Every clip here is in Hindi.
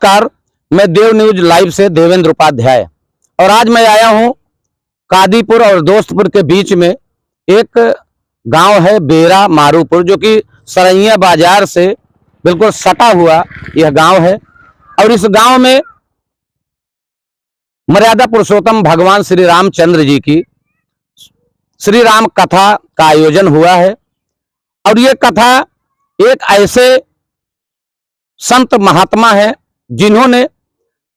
नमस्कार, मैं देव न्यूज लाइव से देवेंद्र उपाध्याय और आज मैं आया हूं कादीपुर और दोस्तपुर के बीच में एक गांव है बेरा मारूपुर, जो कि सरैया बाजार से बिल्कुल सटा हुआ यह गांव है। और इस गांव में मर्यादा पुरुषोत्तम भगवान श्री रामचंद्र जी की श्री राम कथा का आयोजन हुआ है। और ये कथा एक ऐसे संत महात्मा है जिन्होंने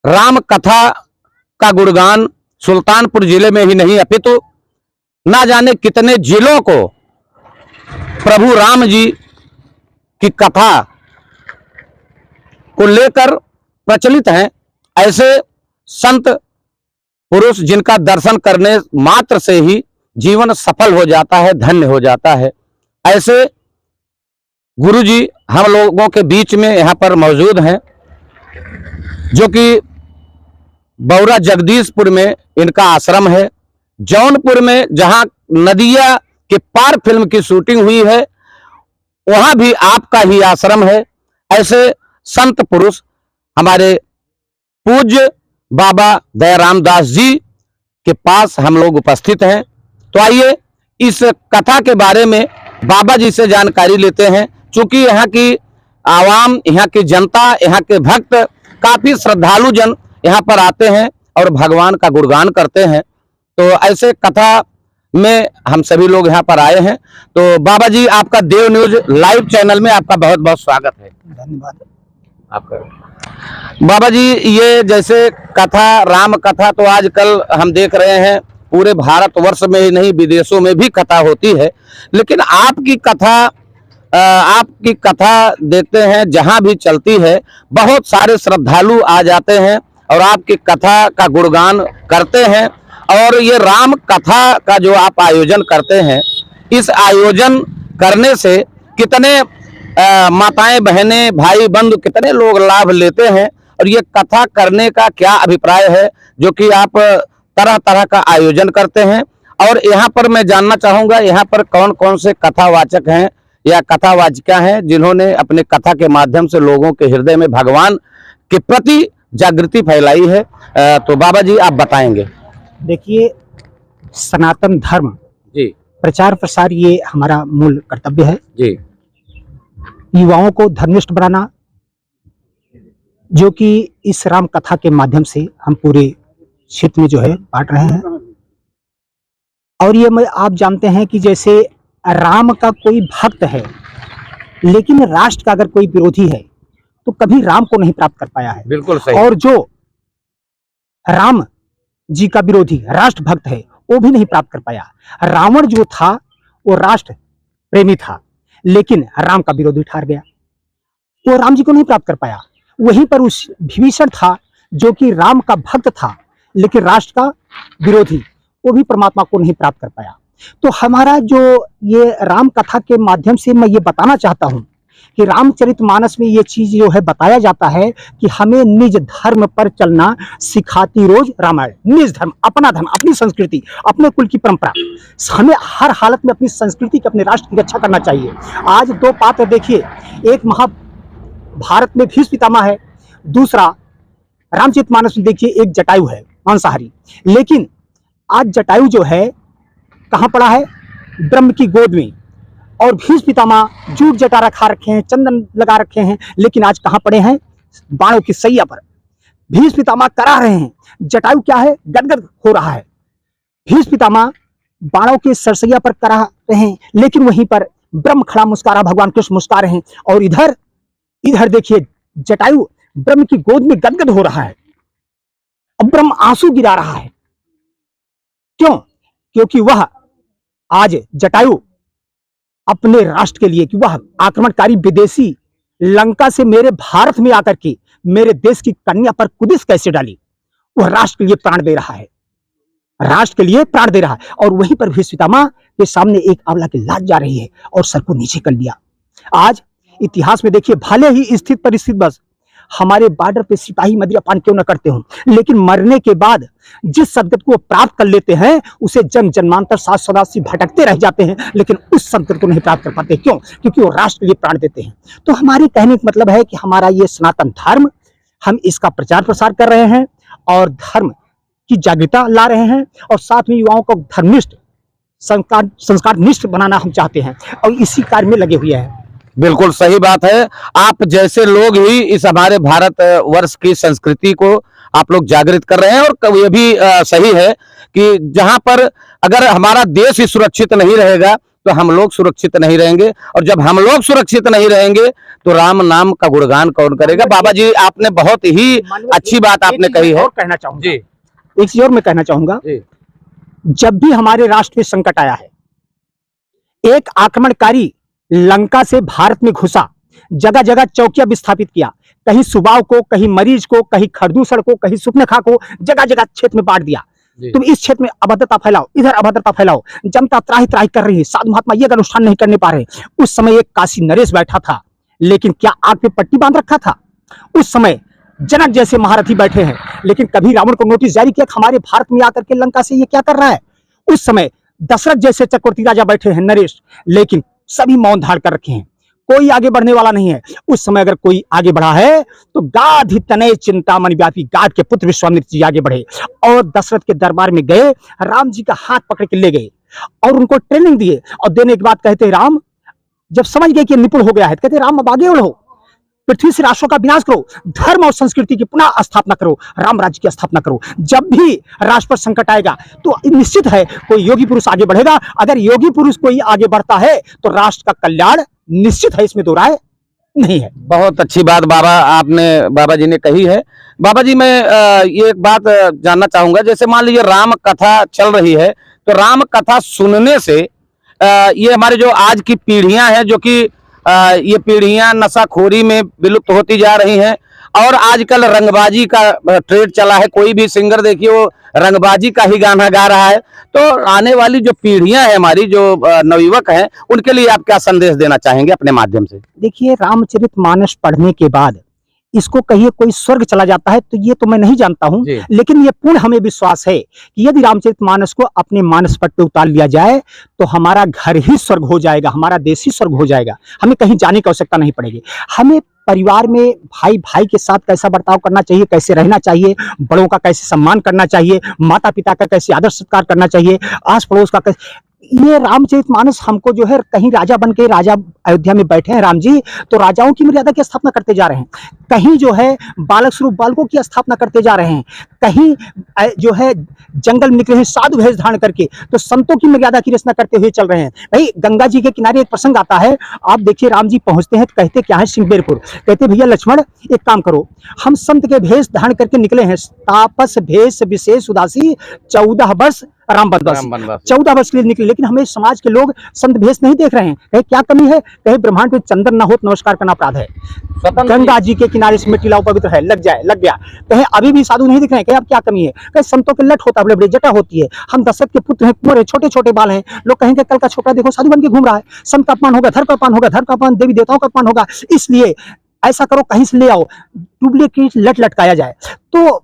राम कथा का गुणगान सुल्तानपुर जिले में ही नहीं अपितु ना जाने कितने जिलों को प्रभु राम जी की कथा को लेकर प्रचलित हैं। ऐसे संत पुरुष जिनका दर्शन करने मात्र से ही जीवन सफल हो जाता है, धन्य हो जाता है, ऐसे गुरु जी हम लोगों के बीच में यहाँ पर मौजूद हैं, जो कि बौरा जगदीशपुर में इनका आश्रम है। जौनपुर में जहां नदिया के पार फिल्म की शूटिंग हुई है, वहां भी आपका ही आश्रम है। ऐसे संत पुरुष हमारे पूज्य बाबा दयाराम दास जी के पास हम लोग उपस्थित हैं। तो आइए इस कथा के बारे में बाबा जी से जानकारी लेते हैं। चूंकि यहाँ की आवाम, यहाँ की जनता, यहाँ के भक्त, काफी श्रद्धालु जन यहाँ पर आते हैं और भगवान का गुणगान करते हैं। तो ऐसे कथा में हम सभी लोग यहाँ पर आए हैं। तो बाबा जी, आपका देव न्यूज लाइव चैनल में आपका बहुत बहुत स्वागत है। धन्यवाद आपका। बाबा जी, ये जैसे कथा, राम कथा तो आजकल हम देख रहे हैं पूरे भारतवर्ष में ही नहीं, विदेशों में भी कथा होती है, लेकिन आपकी कथा देखते हैं जहां भी चलती है, बहुत सारे श्रद्धालु आ जाते हैं और आपकी कथा का गुणगान करते हैं। और ये राम कथा का जो आप आयोजन करते हैं, इस आयोजन करने से कितने माताएं, बहनें, भाई बंधु, कितने लोग लाभ लेते हैं, और ये कथा करने का क्या अभिप्राय है जो कि आप तरह तरह का आयोजन करते हैं। और यहाँ पर मैं जानना चाहूँगा, यहाँ पर कौन कौन से कथावाचक हैं या कथावाचिका हैं जिन्होंने अपने कथा के माध्यम से लोगों के हृदय में भगवान के प्रति जागृति फैलाई है। तो बाबा जी आप बताएंगे। देखिए, सनातन धर्म जी, प्रचार प्रसार ये हमारा मूल कर्तव्य है जी। युवाओं को धर्मनिष्ठ बनाना, जो कि इस राम कथा के माध्यम से हम पूरे क्षेत्र में जो है बांट रहे हैं। और ये आप जानते हैं कि जैसे राम का कोई भक्त है, लेकिन राष्ट्र का अगर कोई विरोधी है तो कभी राम को नहीं प्राप्त कर पाया है। बिल्कुल सही। और जो राम जी का विरोधी राष्ट्र भक्त है, वो भी नहीं प्राप्त कर पाया। रावण जो था वो राष्ट्र प्रेमी था, लेकिन राम का विरोधी ठहर गया, वो राम जी को नहीं प्राप्त कर पाया। वहीं पर उस विभीषण था जो कि राम का भक्त था, लेकिन राष्ट्र का विरोधी, वो भी परमात्मा को नहीं प्राप्त कर पाया। तो हमारा जो ये राम कथा के माध्यम से मैं ये बताना चाहता हूँ कि रामचरितमानस में ये चीज जो है बताया जाता है कि हमें निज धर्म पर चलना सिखाती रोज रामायण। निज धर्म, अपना धर्म, अपनी संस्कृति, अपने कुल की परंपरा, हमें हर हालत में अपनी संस्कृति की, अपने राष्ट्र की रक्षा करना चाहिए। आज दो पात्र देखिए, एक महाभारत में भीष्म पितामह है, दूसरा रामचरितमानस में देखिए एक जटायु है मांसाहारी। लेकिन आज जटायु जो है कहाँ पड़ा है? ब्रह्म की गोद में। और भीष्म पितामह जूट जटा रखे हैं, चंदन लगा रखे हैं, लेकिन आज कहाँ पड़े हैं? बाणों की सैया पर। भीष्म पितामह करा रहे हैं, जटायु क्या है? गदगद हो रहा है। भीष्म पितामह बाणों के सरसैया पर करा रहे हैं, लेकिन वहीं पर ब्रह्म खड़ा मुस्कारा, भगवान कृष्ण मुस्कुरा रहे हैं। और इधर देखिए जटायु ब्रह्म की गोद में गदगद हो रहा है, अब ब्रह्म आंसू गिरा रहा है। क्यों? क्योंकि वह आज जटायु अपने राष्ट्र के लिए, कि वह आक्रमणकारी विदेशी लंका से मेरे भारत में आकर के मेरे देश की कन्या पर कुदिस कैसे डाली, वह राष्ट्र के लिए प्राण दे रहा है, राष्ट्र के लिए प्राण दे रहा है। और वहीं पर भीष्म पितामह के सामने एक आंवला की लात जा रही है और सर को नीचे कर लिया। आज इतिहास में देखिए, भले ही स्थित परिस्थिति बस हमारे बॉर्डर पे सिपाही मदिरापान क्यों न करते हो, लेकिन मरने के बाद जिस सदगत को प्राप्त कर लेते हैं उसे जन्म जन्मांतर सात सदासी भटकते रह जाते हैं, लेकिन उस सदगत को नहीं प्राप्त कर पाते। क्यों? क्योंकि वो राष्ट्र के लिए प्राण देते हैं। तो हमारे कहने का मतलब है कि हमारा ये सनातन धर्म हम इसका प्रचार प्रसार कर रहे हैं और धर्म की जागरूकता ला रहे हैं और साथ में युवाओं को धर्मनिष्ठ संस्कारनिष्ठ बनाना हम चाहते हैं और इसी कार्य में लगे हुए हैं। बिल्कुल सही बात है। आप जैसे लोग ही इस हमारे भारत वर्ष की संस्कृति को आप लोग जागृत कर रहे हैं और ये भी सही है कि जहां पर अगर हमारा देश ही सुरक्षित नहीं रहेगा तो हम लोग सुरक्षित नहीं रहेंगे, और जब हम लोग सुरक्षित नहीं रहेंगे तो राम नाम का गुणगान कौन करेगा। बाबा जी आपने बहुत ही अच्छी बात आपने कही है। कहना चाहूंगा जी, एक चीज और मैं कहना चाहूंगा, जब भी हमारे राष्ट्र में संकट आया है, एक आक्रमणकारी लंका से भारत में घुसा, जगह जगह चौकियां विस्थापित किया, कहीं सुबाव को, कहीं मरीज को, कहीं खरदूसड़ को, कहीं सुपनेखा को, जगह जगह क्षेत्र में बांट दिया। तुम इस क्षेत्र में अभद्रता फैलाओ, इधर अभद्रता फैलाओ, जनता त्राही त्राही कर रही है, साधु महात्मा ये अनुष्ठान नहीं करने पा रहे। उस समय एक काशी नरेश बैठा था, लेकिन क्या आग पे पट्टी बांध रखा था? उस समय जनक जैसे महारथी बैठे हैं, लेकिन कभी रावण को नोटिस जारी किया हमारे भारत में आकर के लंका से ये क्या कर रहा है? उस समय दशरथ जैसे चक्रवर्ती राजा बैठे हैं नरेश, लेकिन सभी मौन धारण कर रखे हैं, कोई आगे बढ़ने वाला नहीं है। उस समय अगर कोई आगे बढ़ा है तो गाध ही तनय चिंतामणि व्यापी, गाध के पुत्र विश्वामित्र जी आगे बढ़े और दशरथ के दरबार में गए, राम जी का हाथ पकड़ के ले गए और उनको ट्रेनिंग दिए और देने के बाद कहते राम, जब समझ गए कि निपुण हो गया है, कहते राम अब आगे बढ़ो, पृथ्वी से राष्ट्रों का विनाश करो, धर्म और संस्कृति की पुनः स्थापना करो, राम राज्य की स्थापना करो। जब भी राष्ट्र पर संकट आएगा तो निश्चित है कोई योगी पुरुष आगे बढ़ेगा। अगर योगी पुरुष कोई आगे बढ़ता है तो राष्ट्र का कल्याण निश्चित है, इसमें दो राय नहीं है। बहुत अच्छी बात बाबा जी ने कही है। बाबा जी मैं ये एक बात जानना चाहूंगा, जैसे मान लीजिए राम कथा चल रही है तो राम कथा सुनने से ये हमारे जो आज की पीढ़ियां हैं, जो कि ये पीढ़ियां नशाखोरी में विलुप्त होती जा रही हैं, और आजकल रंगबाजी का ट्रेंड चला है, कोई भी सिंगर देखिए वो रंगबाजी का ही गाना गा रहा है। तो आने वाली जो पीढ़ियां हैं हमारी, जो नवयुवक हैं, उनके लिए आप क्या संदेश देना चाहेंगे अपने माध्यम से? देखिए, रामचरितमानस पढ़ने के बाद इसको कहिए कोई स्वर्ग चला जाता है तो ये तो मैं नहीं जानता हूं, लेकिन ये पूर्ण हमें विश्वास है कि यदि रामचरितमानस को अपने मानस पट पे उतार लिया जाए तो हमारा घर ही स्वर्ग हो जाएगा, हमारा देश ही स्वर्ग हो जाएगा, हमें कहीं जाने की आवश्यकता नहीं पड़ेगी। हमें परिवार में भाई भाई के साथ कैसा बर्ताव करना चाहिए, कैसे रहना चाहिए, बड़ों का कैसे सम्मान करना चाहिए, माता पिता का कैसे आदर सत्कार करना चाहिए, आस पड़ोस का कैसे, ये रामचरितमानस हमको जो है, कहीं राजा बन के राजा अयोध्या में बैठे हैं राम जी तो राजाओं की मर्यादा की स्थापना करते जा रहे हैं, कहीं जो है बालक स्वरूप बालकों की स्थापना करते जा रहे हैं, कहीं जो है जंगल में निकले हैं साधु भेष धारण करके तो संतों की मर्यादा की रचना करते हुए चल रहे हैं। भाई गंगा जी के किनारे एक प्रसंग आता है, आप देखिए राम जी पहुंचते हैं तो कहते क्या है सिंहबेरपुर, कहते भैया लक्ष्मण एक काम करो, हम संत के भेष धारण करके निकले हैं, तापस भेष विशेष उदासी 14 वर्ष राम बनवासी, 14 वर्ष के लिए निकले, लेकिन हमें समाज के लोग संत भेष नहीं देख रहे हैं। कहे क्या कमी है? कहे ब्रह्मांड पे चंदन न हो तो नमस्कार करना अपराध है, गंगा जी के किनारे से मिट्टी लाओ पवित्र है, लग जाए लग गया। कहे अभी भी साधु नहीं दिख रहे हैं, कहे अब क्या कमी है? कहे संतों के लट होता है, बड़े बड़े जटा होती है, हम दशरथ के पुत्र हैं, कुंवर है, छोटे छोटे बाल हैं, लोग कहेंगे कल का छोकरा देखो साधु बन के घूम रहा है, संत का अपमान होगा, धर्म का अपमान होगा, धर्म का अपमान देवी देवताओं का अपमान होगा, इसलिए ऐसा करो कहीं से ले आओ, डुप्लीकेट लट लटकाया जाए। तो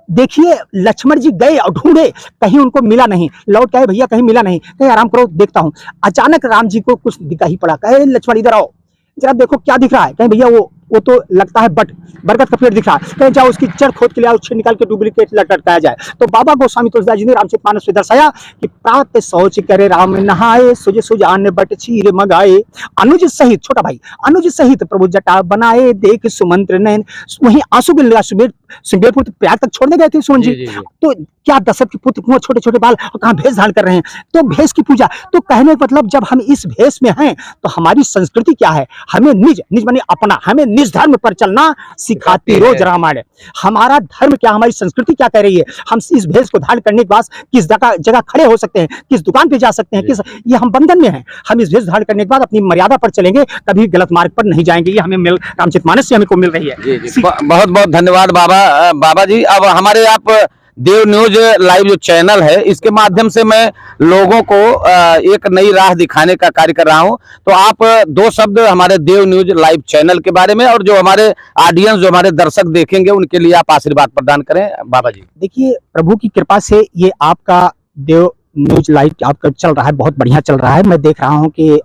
देखिए लक्ष्मण जी गए और ढूंढे, कहीं उनको मिला नहीं, लौट गए, भैया कहीं मिला नहीं, कहीं आराम करो देखता हूं। अचानक राम जी को कुछ दिखा ही पड़ा, कहे लक्ष्मण इधर आओ जरा देखो क्या दिख रहा है। कहीं भैया वो तो लगता है बरगद का पेड़ दिख रहा है, कहीं जाओ उसकी जड़ खोद के ले आओ, उससे निकाल के डुप्लीकेट लटकाया जाए। तो बाबा गोस्वामी तुलसीदास जी ने रामचरितमानस में दर्शाया कि प्रात शौच करे राम नहाए, सुज सुजान बट चीर मगाए, अनुज सहित, छोटा भाई अनुज सहित प्रभु जटा बनाए, देख सुमंत्र नयन, वहीं आंसू गिर लगा। सिंहबेरपुर प्रयाग तक छोड़ने गए थे सुमन जी, तो क्या दशरथ के पुत्र कुंवर छोटे छोटे बाल और कहाँ भेष धारण कर रहे हैं, तो भेष की पूजा। तो कहने का मतलब जब हम इस भेष में हैं तो हमारी संस्कृति क्या है, हमें निज माने अपना, हमें निज धर्म पर चलना सिखाती रोज रामायण। हमारा धर्म क्या, हमारी संस्कृति क्या कह रही है, हम इस भेष को धारण करने के बाद किस जगह खड़े हो सकते हैं, किस दुकान पे जा सकते हैं, किस, ये हम बंधन में हैं। हम इस भेष धारण करने के बाद अपनी मर्यादा पर चलेंगे, कभी गलत मार्ग पर नहीं जाएंगे। ये हमें रामचरितमानस से हमको मिल रही है। बहुत बहुत धन्यवाद बाबा जी। अब हमारे आप देव न्यूज लाइव जो चैनल है, इसके माध्यम से मैं लोगों को एक नई राह दिखाने का कार्य कर रहा हूं, तो आप 2 शब्द हमारे देव न्यूज लाइव चैनल के बारे में और जो हमारे ऑडियंस, जो हमारे दर्शक देखेंगे, उनके लिए आप आशीर्वाद प्रदान करें बाबा जी। देखिए प्रभु की कृपा से ये आपका देव न्यूज लाइव आपका चल रहा है, बहुत बढ़िया चल रहा है। मैं देख रहा हूँ कि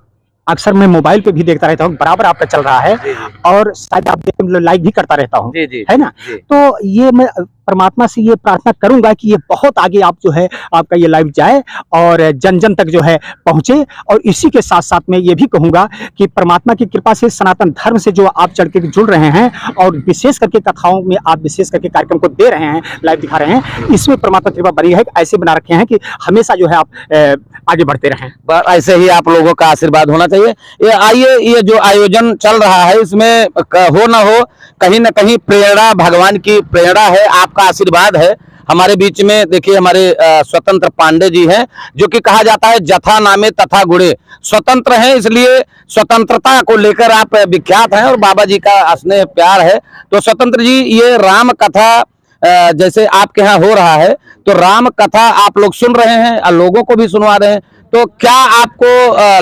अक्सर मैं मोबाइल पे भी देखता रहता हूँ, बराबर आपका चल रहा है और शायद आप लाइक भी करता रहता हूँ, है ना। तो ये मैं परमात्मा से ये प्रार्थना करूंगा कि ये बहुत आगे आप जो है आपका ये लाइव जाए और जन जन तक जो है पहुंचे। और इसी के साथ साथ में ये भी कहूंगा कि परमात्मा की कृपा से सनातन धर्म से जो आप चढ़ के जुड़ रहे हैं और विशेष करके कथाओं में आप विशेष करके कार्यक्रम को दे रहे हैं, लाइव दिखा रहे हैं, इसमें परमात्मा की कृपा बनी है। ऐसे बना रखे हैं कि हमेशा जो है आप आगे बढ़ते रहें। ऐसे ही आप लोगों का आशीर्वाद होना चाहिए। ये आइए, ये जो आयोजन चल रहा है इसमें हो ना हो कहीं ना कहीं प्रेरणा भगवान की प्रेरणा है, आपका आशीर्वाद है। हमारे बीच में देखिए हमारे स्वतंत्र पांडे जी हैं, जो कि कहा जाता है जथा नामे तथा गुणे, स्वतंत्र हैं इसलिए स्वतंत्रता को लेकर आप विख्यात हैं और बाबा जी का स्नेह प्यार है। तो स्वतंत्र जी, ये राम कथा जैसे आपके यहाँ हो रहा है, तो राम कथा आप लोग सुन रहे हैं और लोगों को भी सुनवा रहे हैं, तो क्या आपको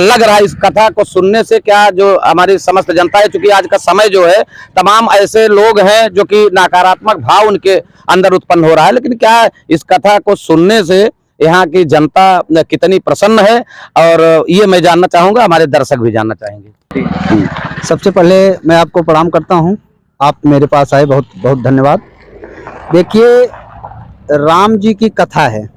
लग रहा है इस कथा को सुनने से, क्या जो हमारी समस्त जनता है, चूंकि आज का समय जो है तमाम ऐसे लोग हैं जो कि नकारात्मक भाव उनके अंदर उत्पन्न हो रहा है, लेकिन क्या इस कथा को सुनने से यहाँ की जनता कितनी प्रसन्न है, और ये मैं जानना चाहूंगा, हमारे दर्शक भी जानना चाहेंगे। सबसे पहले मैं आपको प्रणाम करता हूं, आप मेरे पास आए, बहुत बहुत धन्यवाद। देखिए, राम जी की कथा है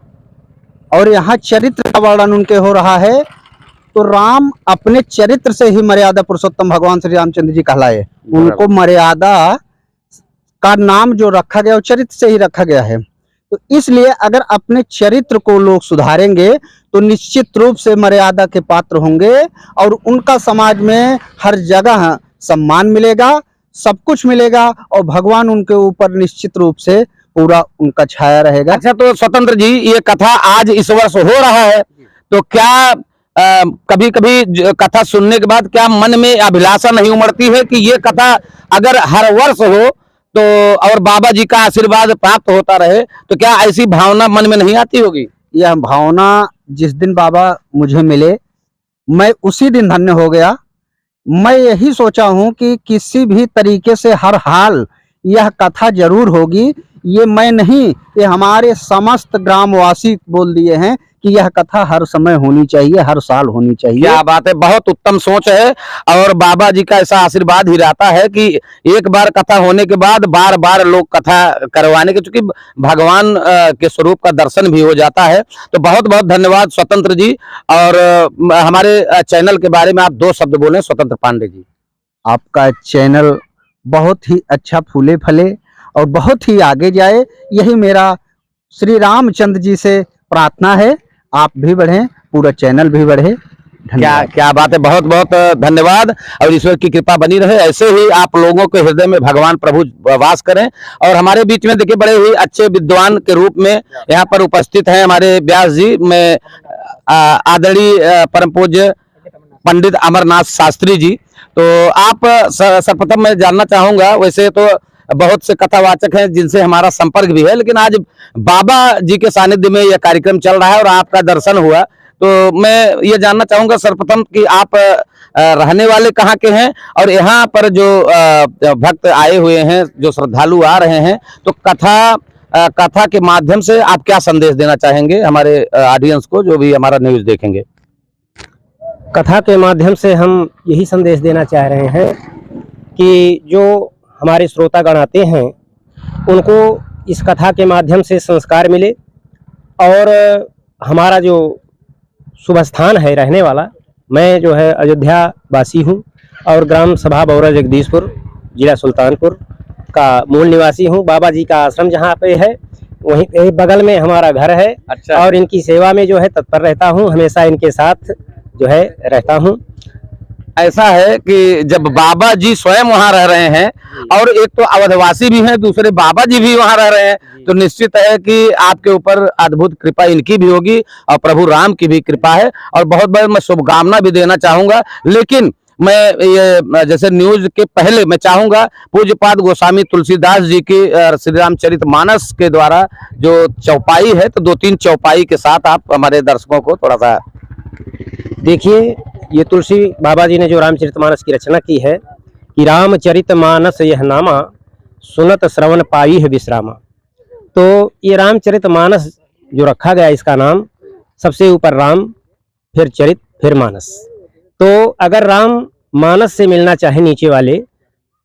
और यहाँ चरित्र का वर्णन उनके हो रहा है, तो राम अपने चरित्र से ही मर्यादा पुरुषोत्तम भगवान श्री रामचंद्र जी कहलाए। उनको मर्यादा का नाम जो रखा गया वो चरित्र से ही रखा गया है। तो इसलिए अगर अपने चरित्र को लोग सुधारेंगे तो निश्चित रूप से मर्यादा के पात्र होंगे और उनका समाज में हर जगह सम्मान मिलेगा, सब कुछ मिलेगा और भगवान उनके ऊपर निश्चित रूप से पूरा उनका छाया रहेगा। अच्छा, तो स्वतंत्र जी, ये कथा आज इस वर्ष हो रहा है, तो क्या कभी कभी कथा सुनने के बाद क्या मन में अभिलाषा नहीं उमड़ती है कि ये कथा अगर हर वर्ष हो तो और बाबा जी का आशीर्वाद प्राप्त होता रहे, तो क्या ऐसी भावना मन में नहीं आती होगी? यह भावना जिस दिन बाबा मुझे मिले, मैं उसी दिन धन्य हो गया। मैं यही सोचा हूं कि किसी भी तरीके से हर हाल यह कथा जरूर होगी। ये मैं नहीं, ये हमारे समस्त ग्रामवासी बोल दिए हैं कि यह कथा हर समय होनी चाहिए, हर साल होनी चाहिए। क्या बात है, बहुत उत्तम सोच है और बाबा जी का ऐसा आशीर्वाद ही रहता है कि एक बार कथा होने के बाद बार बार लोग कथा करवाने के, चूंकि भगवान के स्वरूप का दर्शन भी हो जाता है। तो बहुत बहुत धन्यवाद स्वतंत्र जी। और हमारे चैनल के बारे में आप दो शब्द बोलें स्वतंत्र पांडे जी। आपका चैनल बहुत ही अच्छा फूले फले और बहुत ही आगे जाए, यही मेरा श्री रामचंद्र जी से प्रार्थना है। आप भी बढ़ें, पूरा चैनल भी बढ़े। क्या बात है, बहुत बहुत धन्यवाद और ईश्वर की कृपा बनी रहे। ऐसे ही आप लोगों के हृदय में भगवान प्रभु वास करें। और हमारे बीच में देखिए, बड़े ही अच्छे विद्वान के रूप में यहाँ पर उपस्थित हैं हमारे व्यास जी, में आदरणीय परम पूज्य पंडित अमरनाथ शास्त्री जी। तो आप सर्वप्रथम मैं जानना चाहूंगा, वैसे तो बहुत से कथावाचक हैं जिनसे हमारा संपर्क भी है, लेकिन आज बाबा जी के सानिध्य में यह कार्यक्रम चल रहा है और आपका दर्शन हुआ, तो मैं ये जानना चाहूंगा सर्वप्रथम कि आप रहने वाले कहाँ के हैं और यहाँ पर जो भक्त आए हुए हैं, जो श्रद्धालु आ रहे हैं, तो कथा के माध्यम से आप क्या संदेश देना चाहेंगे हमारे ऑडियंस को, जो भी हमारा न्यूज देखेंगे? कथा के माध्यम से हम यही संदेश देना चाह रहे हैं कि जो हमारे श्रोतागण आते हैं उनको इस कथा के माध्यम से संस्कार मिले और हमारा जो शुभ स्थान है रहने वाला, मैं जो है अयोध्या वासी हूँ और ग्राम सभा बौरा जगदीशपुर, जिला सुल्तानपुर का मूल निवासी हूँ। बाबा जी का आश्रम जहाँ पे है वहीं बगल में हमारा घर है। अच्छा। और इनकी सेवा में जो है तत्पर रहता हूँ, हमेशा इनके साथ जो है रहता हूँ। ऐसा है कि जब बाबा जी स्वयं वहां रह रहे हैं और एक तो अवधवासी भी हैं, दूसरे बाबा जी भी वहां रह रहे हैं, तो निश्चित है कि आपके ऊपर अद्भुत कृपा इनकी भी होगी और प्रभु राम की भी कृपा है। और बहुत बहुत मैं शुभकामना भी देना चाहूंगा। लेकिन मैं ये जैसे न्यूज के पहले मैं चाहूंगा पूज्यपाद गोस्वामी तुलसीदास जी की श्री रामचरितमानस के द्वारा जो चौपाई है, तो 2-3 चौपाई के साथ आप हमारे दर्शकों को थोड़ा सा देखिए। ये तुलसी बाबा जी ने जो रामचरितमानस की रचना की है कि रामचरितमानस यह नामा सुनत श्रवण पाई है विश्रामा। तो ये रामचरितमानस जो रखा गया, इसका नाम सबसे ऊपर राम, फिर चरित, फिर मानस। तो अगर राम मानस से मिलना चाहे नीचे वाले,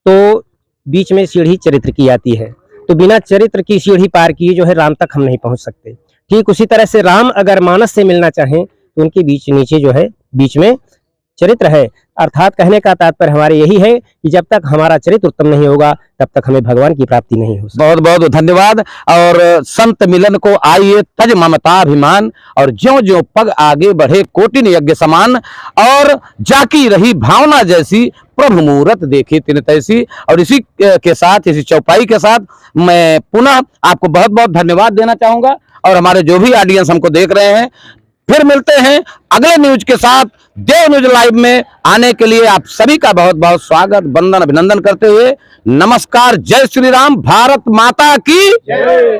तो बीच में सीढ़ी चरित्र की आती है, तो बिना चरित्र की सीढ़ी पार किए जो है राम तक हम नहीं पहुंच सकते। ठीक उसी तरह से राम अगर मानस से मिलना चाहें तो उनके बीच नीचे जो है बीच में चरित्र है। अर्थात कहने का तात्पर्य हमारे यही है कि जब तक हमारा चरित्र उत्तम नहीं होगा तब तक हमें भगवान की प्राप्ति नहीं हो सकती। बहुत बहुत धन्यवाद। और संत मिलन को आइए तज ममताभिमान, और ज्यों ज्यों पग आगे बढ़े कोटिन यज्ञ समान, और जाकी रही भावना जैसी प्रभु मूरत देखे तिन तैसी। और इसी के साथ, इसी चौपाई के साथ मैं पुनः आपको बहुत बहुत धन्यवाद देना चाहूंगा, और हमारे जो भी ऑडियंस हमको देख रहे हैं, फिर मिलते हैं अगले न्यूज के साथ। देव न्यूज लाइव में आने के लिए आप सभी का बहुत बहुत स्वागत, वंदन, अभिनंदन करते हुए नमस्कार। जय श्री राम, भारत माता की जय।